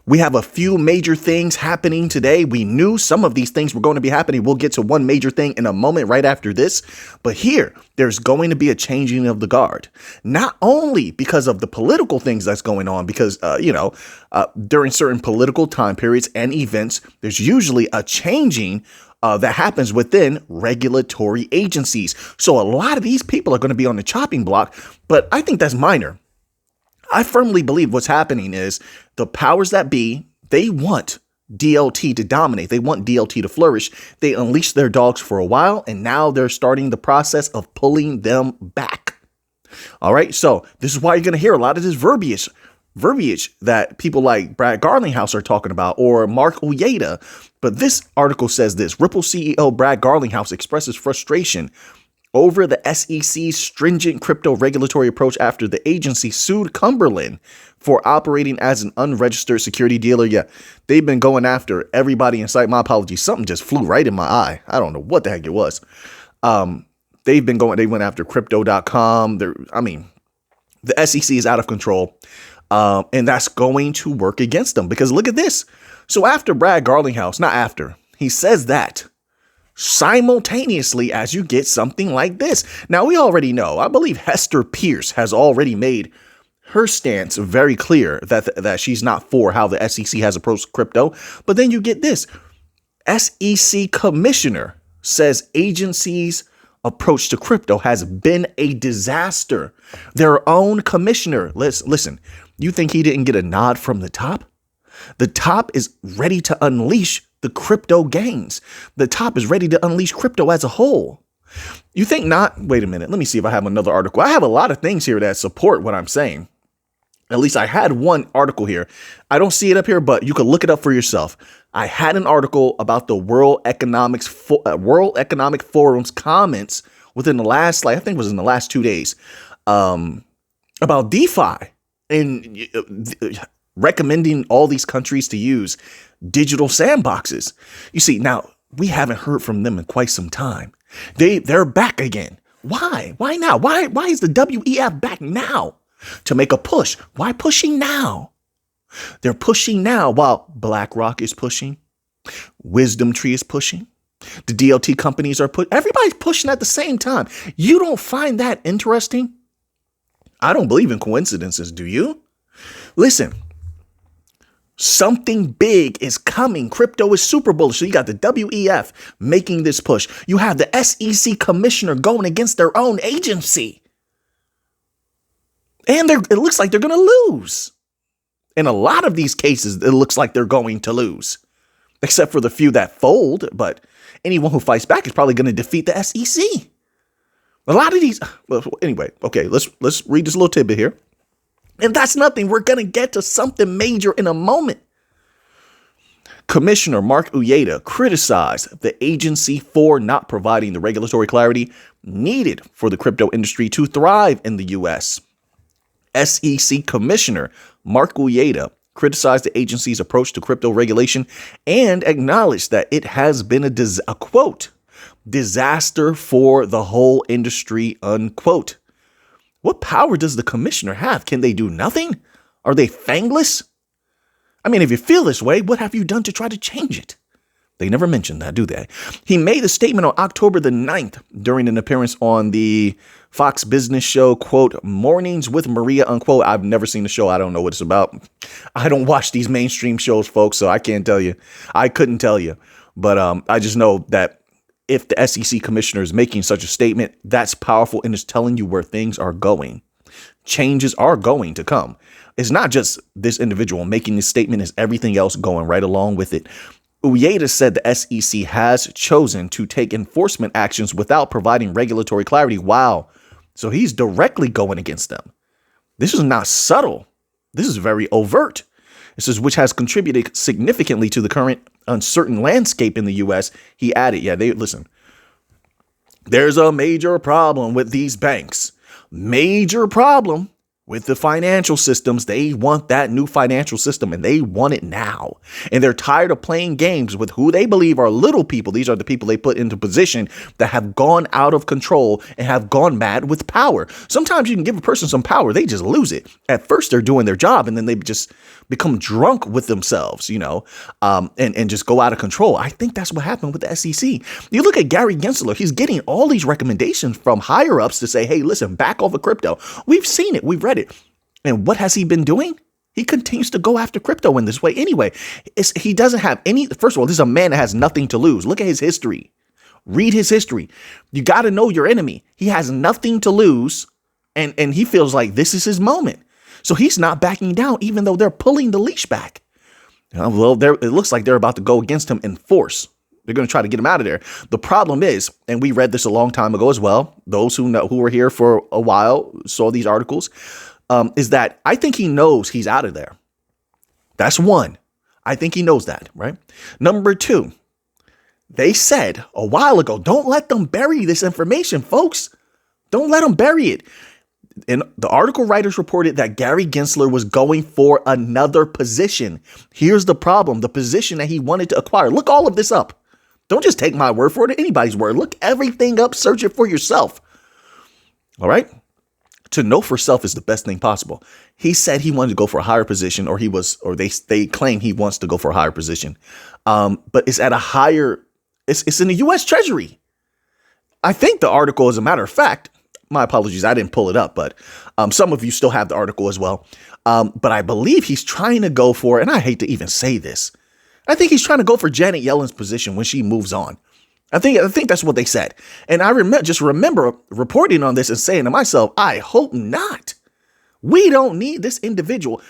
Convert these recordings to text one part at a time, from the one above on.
We have a few major things happening today. We knew some of these things were going to be happening. We'll get to one major thing in a moment right after this. But here, there's going to be a changing of the guard, not only because of the political things that's going on, because, during certain political time periods and events, there's usually a changing that happens within regulatory agencies. So a lot of these people are going to be on the chopping block, but I think that's minor. I firmly believe what's happening is the powers that be, they want DLT to dominate. They want DLT to flourish. They unleashed their dogs for a while, and now they're starting the process of pulling them back. All right. So this is why you're going to hear a lot of this verbiage that people like Brad Garlinghouse are talking about, or Mark Uyeda. But this article says this: Ripple CEO Brad Garlinghouse expresses frustration over the SEC's stringent crypto regulatory approach after the agency sued Cumberland for operating as an unregistered security dealer. Yeah, they've been going after everybody in sight. My apologies. Something just flew right in my eye. I don't know what the heck it was. They went after crypto.com. The SEC is out of control. And that's going to work against them, because look at this. So after Brad Garlinghouse, not after, he says that simultaneously as you get something like this. Now, we already know, I believe Hester Pierce has already made her stance very clear that she's not for how the SEC has approached crypto. But then you get this. SEC commissioner says agencies' approach to crypto has been a disaster. Their own commissioner, listen, you think he didn't get a nod from the top? The top is ready to unleash the crypto gains. The top is ready to unleash crypto as a whole. You think not? Wait a minute. Let me see if I have another article. I have a lot of things here that support what I'm saying. At least I had one article here. I don't see it up here, but you can look it up for yourself. I had an article about the World Economic Forum's comments within the last, I think it was in the last 2 days, about DeFi and recommending all these countries to use digital sandboxes. You see, now we haven't heard from them in quite some time. They're back again. Why? Why now? Why is the WEF back now to make a push? Why pushing now? They're pushing now while BlackRock is pushing. Wisdom Tree is pushing. The DLT companies are everybody's pushing at the same time. You don't find that interesting? I don't believe in coincidences, do you? Listen, something big is coming. Crypto is super bullish. So you got the WEF making this push. You have the SEC commissioner going against their own agency. And it looks like they're going to lose. In a lot of these cases, it looks like they're going to lose, except for the few that fold. But anyone who fights back is probably going to defeat the SEC. A lot of these. Well, anyway, okay, let's read this little tidbit here. And that's nothing. We're going to get to something major in a moment. Commissioner Mark Uyeda criticized the agency for not providing the regulatory clarity needed for the crypto industry to thrive in the U.S. SEC Commissioner Mark Uyeda criticized the agency's approach to crypto regulation and acknowledged that it has been a quote, disaster for the whole industry, unquote. What power does the commissioner have? Can they do nothing? Are they fangless? I mean, if you feel this way, what have you done to try to change it? They never mention that, do they? He made a statement on October the 9th during an appearance on the Fox Business show, quote, Mornings with Maria, unquote. I've never seen the show. I don't know what it's about. I don't watch these mainstream shows, folks, so I can't tell you. I couldn't tell you. But I just know that if the SEC commissioner is making such a statement, that's powerful and is telling you where things are going. Changes are going to come. It's not just this individual making this statement, it's everything else going right along with it. Uyeda said the SEC has chosen to take enforcement actions without providing regulatory clarity. Wow. So he's directly going against them. This is not subtle. This is very overt. This is which has contributed significantly to the current uncertain landscape in the U.S. He added, listen, there's a major problem with these banks. Major problem. with the financial systems. They want that new financial system and they want it now. And they're tired of playing games with who they believe are little people. These are the people they put into position that have gone out of control and have gone mad with power. Sometimes you can give a person some power, they just lose it. At first, they're doing their job and then they just become drunk with themselves, and just go out of control. I think that's what happened with the SEC. You look at Gary Gensler, he's getting all these recommendations from higher ups to say, hey, listen, back off of crypto. We've seen it. We've read it. And what has he been doing? He continues to go after crypto in this way anyway. He doesn't have any. First of all, this is a man that has nothing to lose. Look at his history. Read his history. You got to know your enemy. He has nothing to lose. And he feels like this is his moment. So he's not backing down, even though they're pulling the leash back. Well, it looks like they're about to go against him in force. They're going to try to get him out of there. The problem is, and we read this a long time ago as well, those who were here for a while saw these articles, is that I think he knows he's out of there. That's one. I think he knows that, right? Number two, they said a while ago, don't let them bury this information, folks. Don't let them bury it. And the article writers reported that Gary Gensler was going for another position. Here's the problem. The position that he wanted to acquire. Look all of this up. Don't just take my word for it, anybody's word. Look everything up. Search it for yourself. All right. To know for self is the best thing possible. He said he wanted to go for a higher position, or they claim he wants to go for a higher position. But it's at a higher, it's in the U.S. Treasury. I think the article, as a matter of fact, my apologies, I didn't pull it up, but some of you still have the article as well. But I believe he's trying to go for, and I hate to even say this, I think he's trying to go for Janet Yellen's position when she moves on. I think that's what they said. And I remember reporting on this and saying to myself, I hope not. We don't need this individual.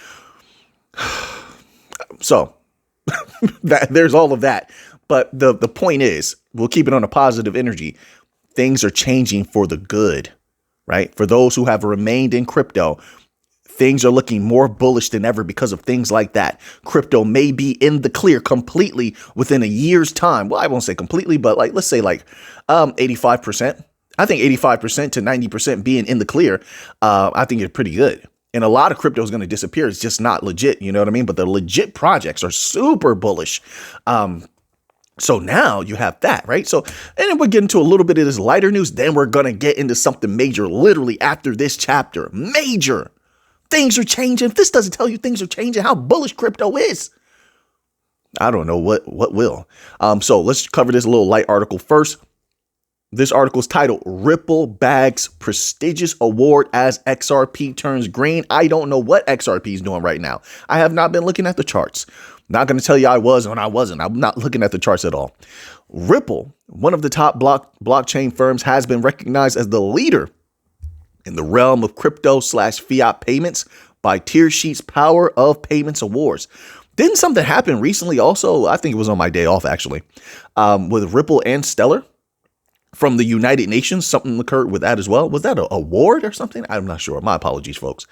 So there's all of that. But the point is, we'll keep it on a positive energy. Things are changing for the good, right? For those who have remained in crypto, things are looking more bullish than ever because of things like that. Crypto may be in the clear completely within a year's time. Well, I won't say completely, but let's say 85%. I think 85% to 90% being in the clear, I think is pretty good. And a lot of crypto is going to disappear. It's just not legit. You know what I mean? But the legit projects are super bullish. So now you have that, right? So, and then we'll get into a little bit of this lighter news. Then we're going to get into something major literally after this chapter. Major. Things are changing. If this doesn't tell you things are changing, how bullish crypto is, I don't know what will. So let's cover this little light article first. This article is titled Ripple Bags Prestigious Award as XRP Turns Green. I don't know what XRP is doing right now. I have not been looking at the charts. Not going to tell you I was when I wasn't. I'm not looking at the charts at all. Ripple, one of the top blockchain firms, has been recognized as the leader in the realm of crypto/fiat payments by Tearsheet's Power of Payments Awards. Didn't something happen recently also? I think it was on my day off, actually, with Ripple and Stellar from the United Nations. Something occurred with that as well. Was that an award or something? I'm not sure. My apologies, folks.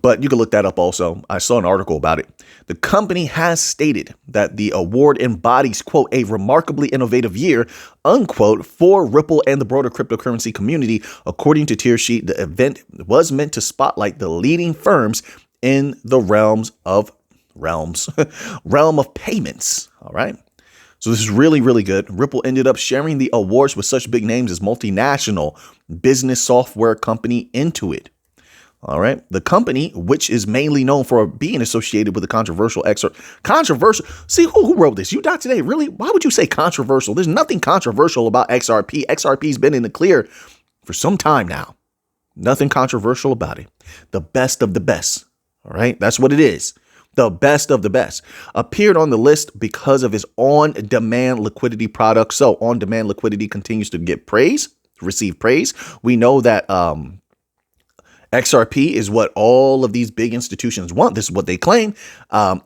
But you can look that up also. I saw an article about it. The company has stated that the award embodies, quote, a remarkably innovative year, unquote, for Ripple and the broader cryptocurrency community. According to Tearsheet, the event was meant to spotlight the leading firms in the realm of payments. All right. So this is really, really good. Ripple ended up sharing the awards with such big names as multinational business software company Intuit. All right. The company, which is mainly known for being associated with the controversial controversial. See, who wrote this? You.today. Really? Why would you say controversial? There's nothing controversial about XRP. XRP's been in the clear for some time now. Nothing controversial about it. The best of the best. All right. That's what it is. The best of the best. Appeared on the list because of his on-demand liquidity product. So on-demand liquidity continues to receive praise. We know that XRP is what all of these big institutions want. This is what they claim.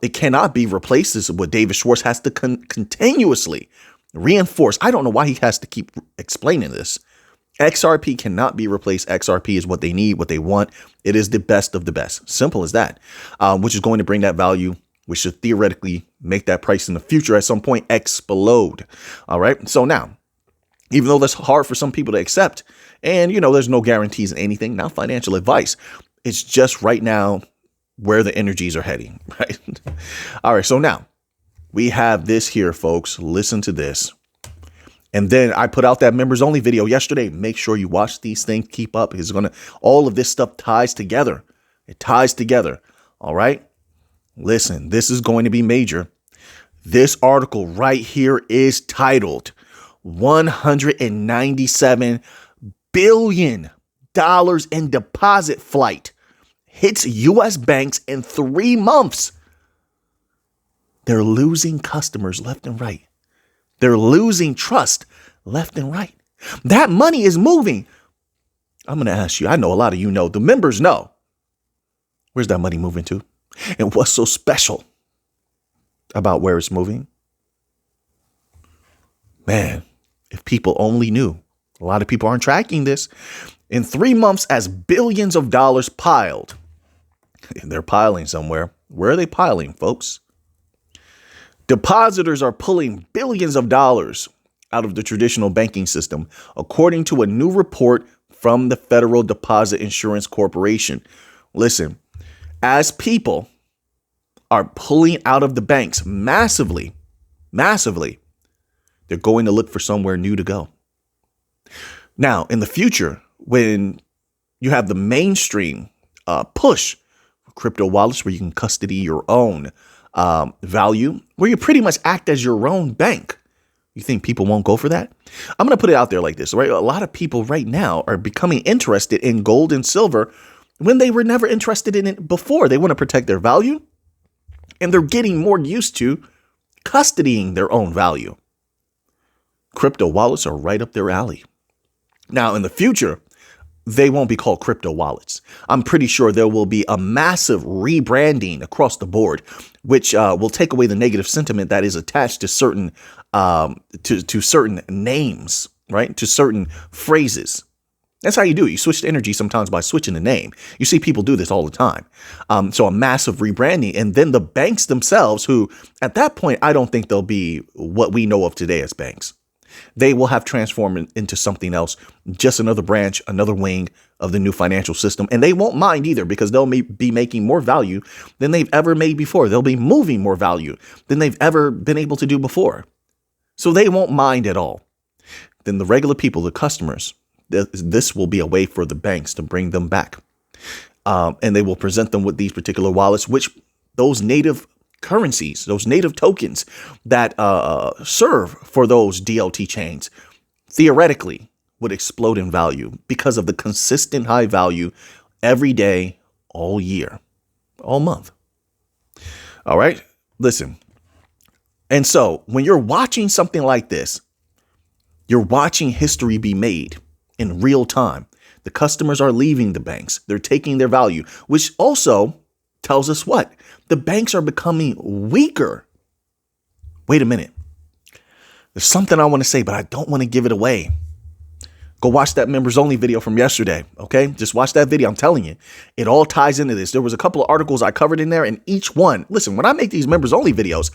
It cannot be replaced. This is what David Schwartz has to continuously reinforce. I don't know why he has to keep explaining this. XRP cannot be replaced. XRP is what they need, what they want. It is the best of the best. Simple as that, which is going to bring that value, which should theoretically make that price in the future at some point explode. All right. So now, even though that's hard for some people to accept, and, there's no guarantees in anything, not financial advice. It's just right now where the energies are heading, right? All right. So now we have this here, folks. Listen to this. And then I put out that members only video yesterday. Make sure you watch these things. Keep up. All of this stuff ties together. It ties together. All right. Listen, this is going to be major. This article right here is titled $197 billion in deposit flight hits U.S. banks in 3 months. They're losing customers left and right. They're losing trust left and right. That money is moving. I'm going to ask you, I know a lot of you know, the members know. Where's that money moving to? And what's so special about where it's moving? Man, if people only knew. A lot of people aren't tracking this. In 3 months, as billions of dollars piled. They're piling somewhere. Where are they piling, folks? Depositors are pulling billions of dollars out of the traditional banking system, according to a new report from the Federal Deposit Insurance Corporation. Listen, as people are pulling out of the banks massively, they're going to look for somewhere new to go. Now, in the future, when you have the mainstream push for crypto wallets where you can custody your own value, where you pretty much act as your own bank, you think people won't go for that? I'm going to put it out there like this, right? A lot of people right now are becoming interested in gold and silver when they were never interested in it before. They want to protect their value, and they're getting more used to custodying their own value. Crypto wallets are right up their alley. Now, in the future, they won't be called crypto wallets. I'm pretty sure there will be a massive rebranding across the board, which will take away the negative sentiment that is attached to certain to certain names, right? To certain phrases. That's how you do it. You switch the energy sometimes by switching the name. You see people do this all the time. So a massive rebranding. And then the banks themselves, who at that point, I don't think they'll be what we know of today as banks. They will have transformed into something else, just another branch, another wing of the new financial system. And they won't mind either, because they'll be making more value than they've ever made before. They'll be moving more value than they've ever been able to do before. So they won't mind at all. Then the regular people, the customers, this will be a way for the banks to bring them back. And they will present them with these particular wallets, which those native currencies, those native tokens that serve for those DLT chains, theoretically would explode in value because of the consistent high value every day, all year, all month. All right, listen. And so when you're watching something like this, you're watching history be made in real time. The customers are leaving the banks. They're taking their value, which also tells us what? The banks are becoming weaker. Wait a minute. There's something I want to say, but I don't want to give it away. Go watch that members only video from yesterday. OK, just watch that video. I'm telling you, it all ties into this. There was a couple of articles I covered in there, and each one, listen, when I make these members only videos,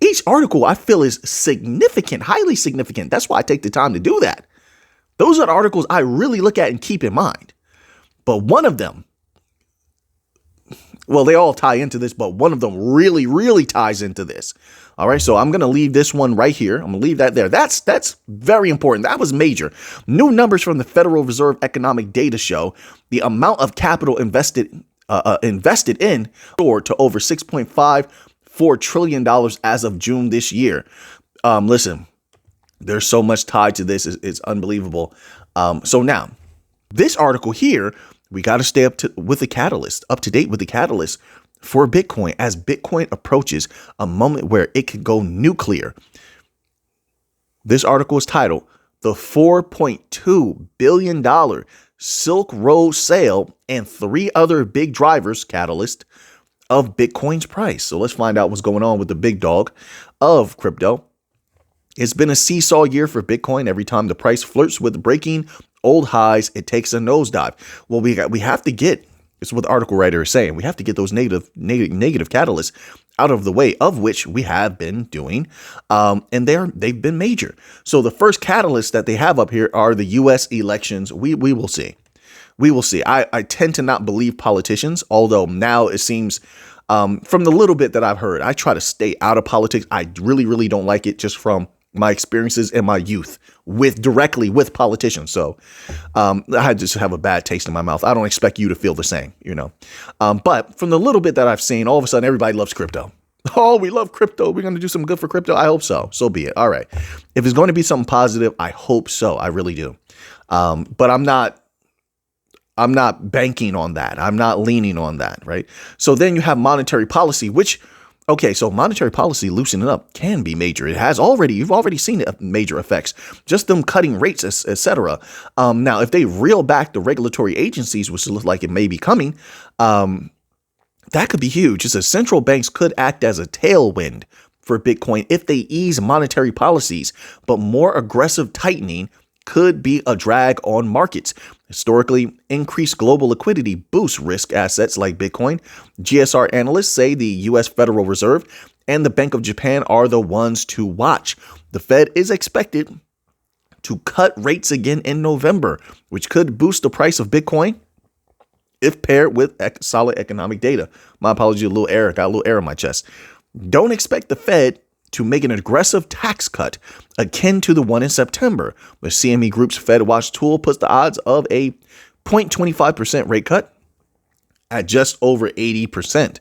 each article I feel is significant, highly significant. That's why I take the time to do that. Those are the articles I really look at and keep in mind. But one of them, well, they all tie into this, but one of them really, really ties into this. All right, so I'm going to leave this one right here. I'm going to leave that there. That's very important. That was major. New numbers from the Federal Reserve Economic Data show the amount of capital invested in or to over $6.54 trillion as of June this year. Listen, there's so much tied to this. It's unbelievable. So now, this article here, we got to stay up to date with the catalyst for Bitcoin as Bitcoin approaches a moment where it could go nuclear. This article is titled "The $4.2 billion Silk Road Sale and 3 Other Big Drivers Catalyst of Bitcoin's Price." So let's find out what's going on with the big dog of crypto. It's been a seesaw year for Bitcoin. Every time the price flirts with breaking old highs, it takes a nosedive. Well, we have to get, it's what the article writer is saying, we have to get those negative catalysts out of the way, of which we have been doing, and they've been major. So the first catalyst that they have up here are the U.S. elections. We will see. we will see. I tend to not believe politicians, although now it seems from the little bit that I've heard, I try to stay out of politics. I really, really don't like it, just from my experiences in my youth directly with politicians. So I just have a bad taste in my mouth. I don't expect you to feel the same, but from the little bit that I've seen, all of a sudden everybody loves crypto. Oh, we love crypto. We're going to do some good for crypto. I hope so. So be it. All right. If it's going to be something positive, I hope so. I really do. But I'm not banking on that. I'm not leaning on that. Right. So then you have monetary policy, so monetary policy loosening up can be major. You've already seen major effects, just them cutting rates, etc. Now, if they reel back the regulatory agencies, which look like it may be coming, that could be huge. It says central banks could act as a tailwind for Bitcoin if they ease monetary policies, but more aggressive tightening could be a drag on markets. Historically, increased global liquidity boosts risk assets like Bitcoin. GSR analysts say the U.S. Federal Reserve and the Bank of Japan are the ones to watch. The Fed is expected to cut rates again in November, which could boost the price of Bitcoin if paired with solid economic data. My apologies, got a little air in my chest. Don't expect the Fed to make an aggressive tax cut akin to the one in September. The CME Group's Fed Watch tool puts the odds of a 0.25% rate cut at just over 80%.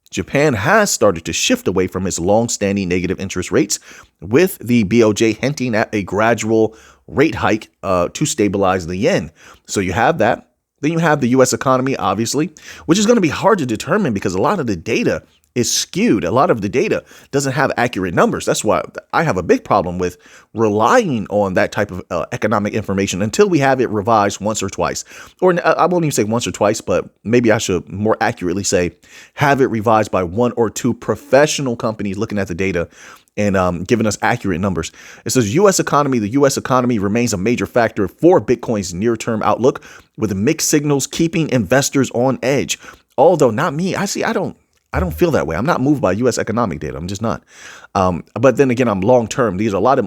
Japan has started to shift away from its long-standing negative interest rates, with the BOJ hinting at a gradual rate hike to stabilize the yen. So you have that. Then you have the U.S. economy, obviously, which is going to be hard to determine because a lot of the data is skewed. A lot of the data doesn't have accurate numbers. That's why I have a big problem with relying on that type of economic information until we have it revised once or twice. Or I won't even say once or twice, but maybe I should more accurately say have it revised by one or two professional companies looking at the data and giving us accurate numbers. It says U.S. economy. The U.S. economy remains a major factor for Bitcoin's near-term outlook, with mixed signals keeping investors on edge. Although not me. I don't feel that way. I'm not moved by U.S. economic data. I'm just not. But then again, I'm long-term.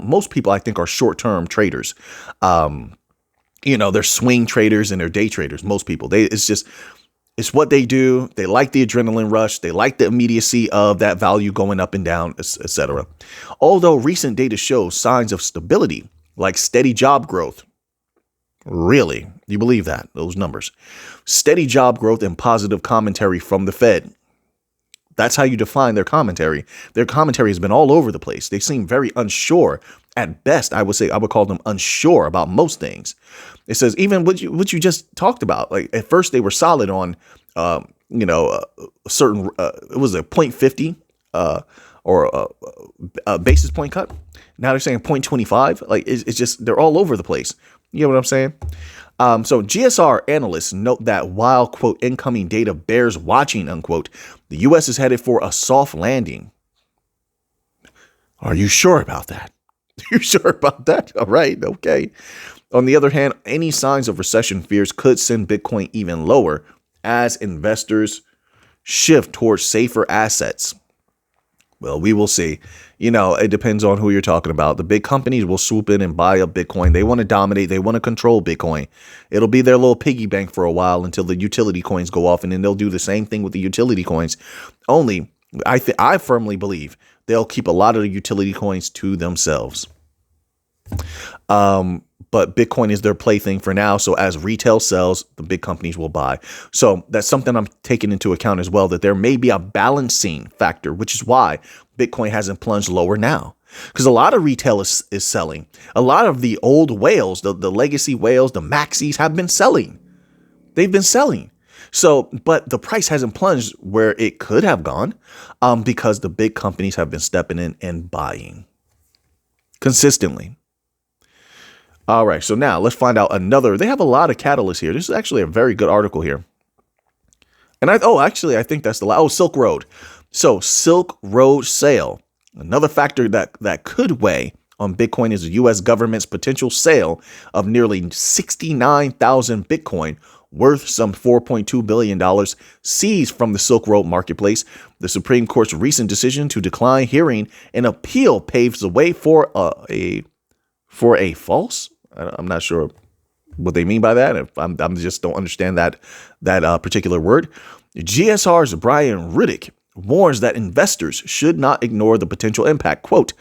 Most people I think are short-term traders. They're swing traders and they're day traders. Most people, it's what they do. They like the adrenaline rush. They like the immediacy of that value going up and down, etc. Although recent data shows signs of stability, like steady job growth. Really? You believe that? Those numbers? Steady job growth and positive commentary from the Fed. That's how you define their commentary. Their commentary has been all over the place. They seem very unsure. At best, I would call them unsure about most things. It says even what you just talked about. Like at first they were solid on, certain. It was a 0.50 or a basis point cut. Now they're saying 0.25. Like it's just they're all over the place. You know what I'm saying? So GSR analysts note that while, quote, incoming data bears watching, unquote, the U.S. is headed for a soft landing. Are you sure about that? You sure about that? All right. Okay. On the other hand, any signs of recession fears could send Bitcoin even lower as investors shift towards safer assets. Well, we will see. It depends on who you're talking about. The big companies will swoop in and buy up Bitcoin. They want to dominate. They want to control Bitcoin. It'll be their little piggy bank for a while until the utility coins go off, and then they'll do the same thing with the utility coins. Only, I firmly believe they'll keep a lot of the utility coins to themselves. But Bitcoin is their plaything for now. So as retail sells, the big companies will buy. So that's something I'm taking into account as well, that there may be a balancing factor, which is why Bitcoin hasn't plunged lower now. Because a lot of retail is selling. A lot of the old whales, the legacy whales, the maxis have been selling. They've been selling. So, but the price hasn't plunged where it could have gone because the big companies have been stepping in and buying consistently. All right, so now let's find out another. They have a lot of catalysts here. This is actually a very good article here. And I think that's the Silk Road. So Silk Road sale. Another factor that could weigh on Bitcoin is the U.S. government's potential sale of nearly 69,000 Bitcoin worth some $4.2 billion seized from the Silk Road marketplace. The Supreme Court's recent decision to decline hearing an appeal paves the way for a false. I'm not sure what they mean by that. If I'm just don't understand that particular word. GSR's Brian Riddick warns that investors should not ignore the potential impact. Quote,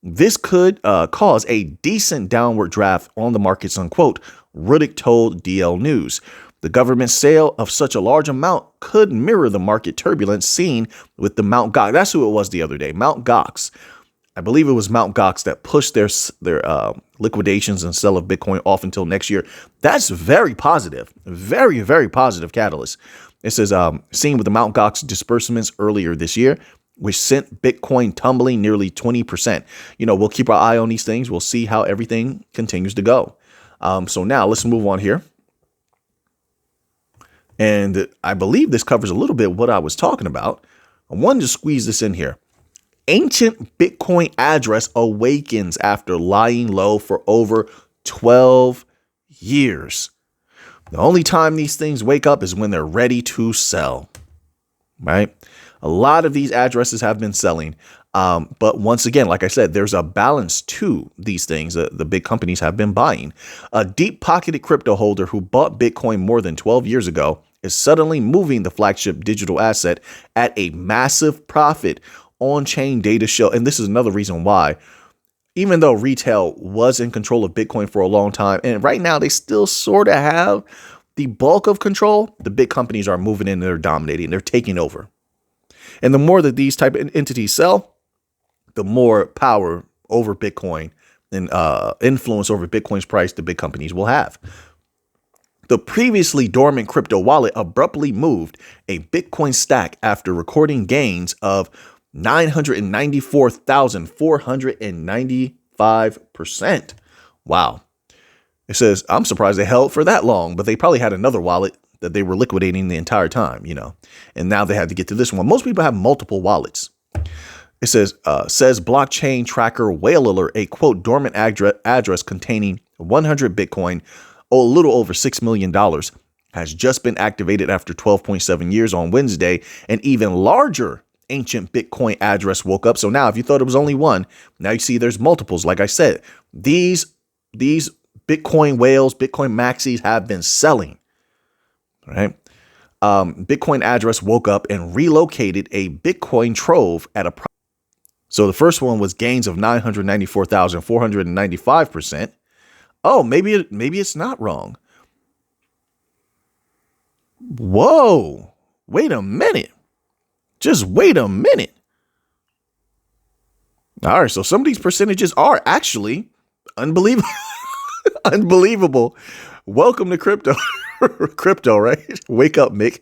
this could cause a decent downward draft on the markets, unquote, Riddick told DL News. The government's sale of such a large amount could mirror the market turbulence seen with the Mt. Gox. That's who it was the other day, Mt. Gox. I believe it was Mt. Gox that pushed their liquidations and sell of Bitcoin off until next year. That's very positive, very, very positive catalyst. It says, seen with the Mt. Gox disbursements earlier this year, which sent Bitcoin tumbling nearly 20%. We'll keep our eye on these things. We'll see how everything continues to go. So now let's move on here. And I believe this covers a little bit what I was talking about. I wanted to squeeze this in here. Ancient Bitcoin address awakens after lying low for over 12 years. The only time these things wake up is when they're ready to sell, right? A lot of these addresses have been selling. But once again, like I said, there's a balance to these things that the big companies have been buying. A deep-pocketed crypto holder who bought Bitcoin more than 12 years ago is suddenly moving the flagship digital asset at a massive profit. On-chain data show, and this is another reason why, even though retail was in control of Bitcoin for a long time, and right now they still sort of have the bulk of control, the big companies are moving in, they're dominating, they're taking over. And the more that these type of entities sell, the more power over Bitcoin and influence over Bitcoin's price the big companies will have. The previously dormant crypto wallet abruptly moved a Bitcoin stack after recording gains of 994,495%. Wow. It says, I'm surprised they held for that long, but they probably had another wallet that they were liquidating the entire time, and now they had to get to this one. Most people have multiple wallets. It says blockchain tracker whale alert, a quote dormant address containing 100 Bitcoin, a little over $6 million, has just been activated after 12.7 years on Wednesday. An even larger ancient Bitcoin address woke up. So now if you thought it was only one, now you see there's multiples. Like I said, these Bitcoin whales, Bitcoin maxis have been selling, right? Bitcoin address woke up and relocated a Bitcoin trove at a price. So the first one was gains of 994,495%. Oh, maybe it's not wrong. Whoa, wait a minute. Just wait a minute. All right, so some of these percentages are actually unbelievable. Unbelievable. Welcome to crypto. Crypto, right? Wake up, Mick.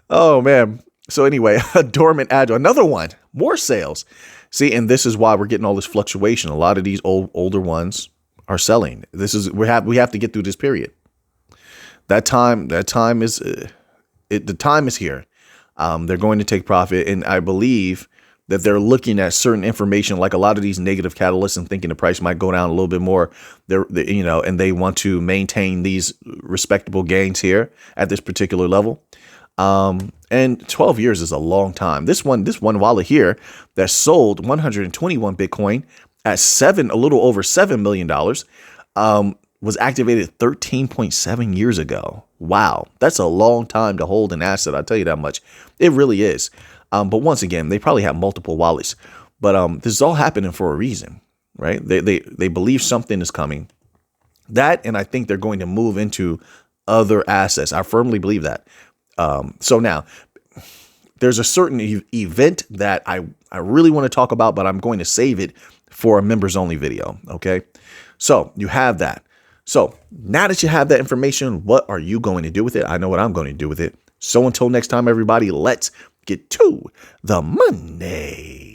Oh, man. So anyway, a dormant address, another one, more sales. See, and this is why we're getting all this fluctuation. A lot of these older ones are selling. We have to get through this period. The time is here. They're going to take profit. And I believe that they're looking at certain information, like a lot of these negative catalysts, and thinking the price might go down a little bit more. And they want to maintain these respectable gains here at this particular level. And 12 years is a long time. This one wallet here that sold 121 Bitcoin at a little over $7 million, was activated 13.7 years ago. Wow. That's a long time to hold an asset. I'll tell you that much. It really is. But once again, they probably have multiple wallets, but this is all happening for a reason, right? They believe something is coming. That, and I think they're going to move into other assets. I firmly believe that. So now there's a certain event that I really want to talk about, but I'm going to save it for a members only video. Okay. So you have that. So now that you have that information, what are you going to do with it? I know what I'm going to do with it. So until next time, everybody, let's get to the money.